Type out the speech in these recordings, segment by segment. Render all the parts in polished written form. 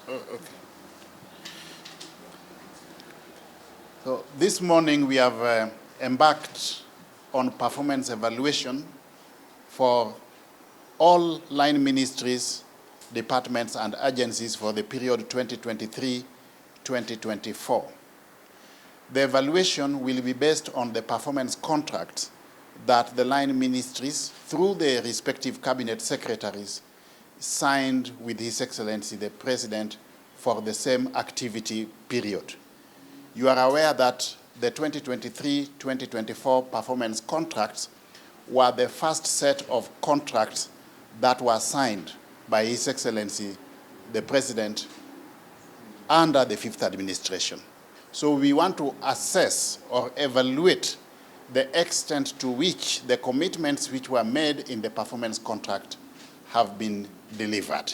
Okay. So this morning we have embarked on performance evaluation for all line ministries, departments, and agencies for the period 2023-2024. The evaluation will be based on the performance contracts that the line ministries, through their respective cabinet secretaries, signed with His Excellency the President for the same activity period. You are aware that the 2023-2024 performance contracts were the first set of contracts that were signed by His Excellency the President under the fifth administration. So we want to assess or evaluate the extent to which the commitments which were made in the performance contract have been delivered.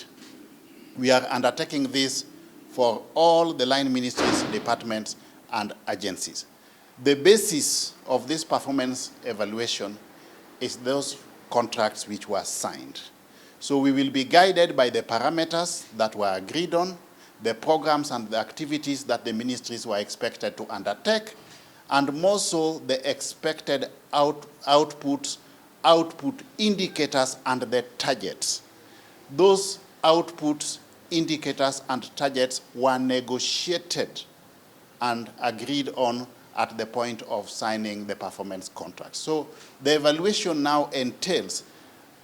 We are undertaking this for all the line ministries, departments, and agencies. The basis of this performance evaluation is those contracts which were signed. So we will be guided by the parameters that were agreed on, the programs and the activities that the ministries were expected to undertake, and more so the expected output indicators and the targets. Those outputs, indicators, and targets were negotiated and agreed on at the point of signing the performance contract. So the evaluation now entails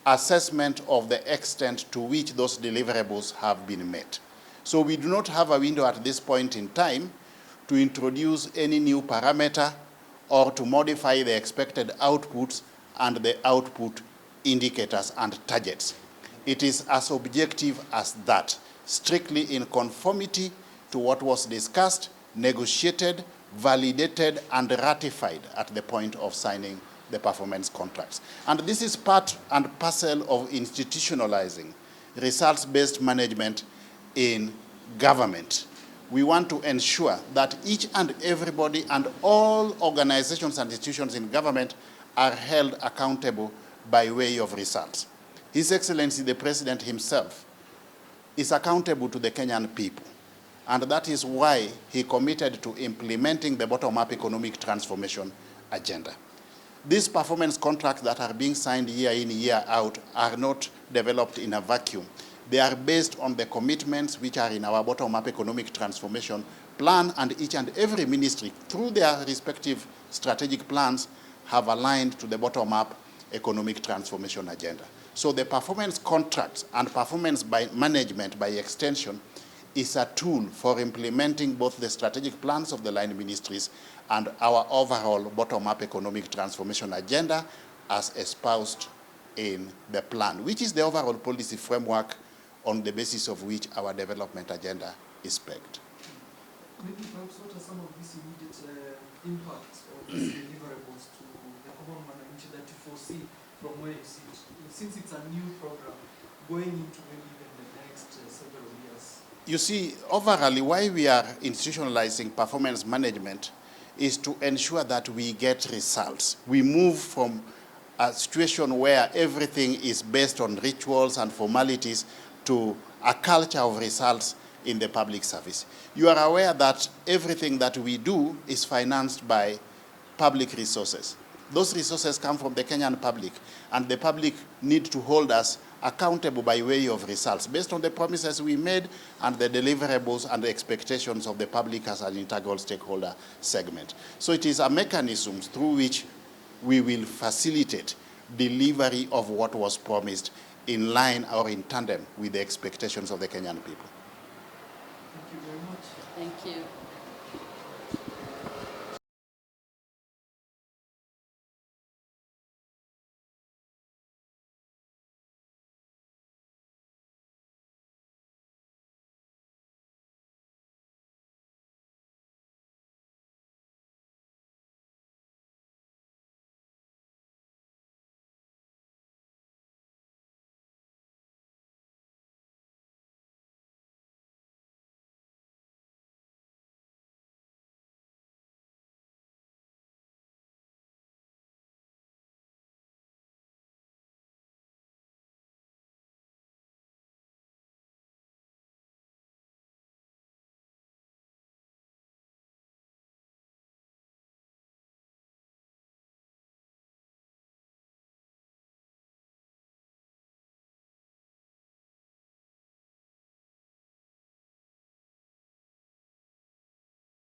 assessment of the extent to which those deliverables have been met. So we do not have a window at this point in time to introduce any new parameter or to modify the expected outputs and the output indicators and targets. It is as objective as that, strictly in conformity to what was discussed, negotiated, validated, and ratified at the point of signing the performance contracts. And this is part and parcel of institutionalizing results-based management in government. We want to ensure that each and everybody and all organizations and institutions in government are held accountable by way of results. His Excellency the President himself is accountable to the Kenyan people. And that is why he committed to implementing the bottom-up economic transformation agenda. These performance contracts that are being signed year in, year out are not developed in a vacuum. They are based on the commitments which are in our bottom-up economic transformation plan, and each and every ministry, through their respective strategic plans, have aligned to the bottom-up economic transformation agenda. So the performance contracts and performance by management by extension is a tool for implementing both the strategic plans of the line ministries and our overall bottom-up economic transformation agenda as espoused in the plan, which is the overall policy framework on the basis of which our development agenda is pegged. Maybe perhaps what are some of these immediate impacts of these deliverables to the common man that you foresee from where you sit? Since it's a new program, going into maybe even the next several years. You see, overall, why we are institutionalizing performance management is to ensure that we get results. We move from a situation where everything is based on rituals and formalities to a culture of results in the public service. You are aware that everything that we do is financed by public resources. Those resources come from the Kenyan public, and the public need to hold us accountable by way of results based on the promises we made and the deliverables and the expectations of the public as an integral stakeholder segment. So it is a mechanism through which we will facilitate delivery of what was promised in line or in tandem with the expectations of the Kenyan people. Thank you very much. Thank you.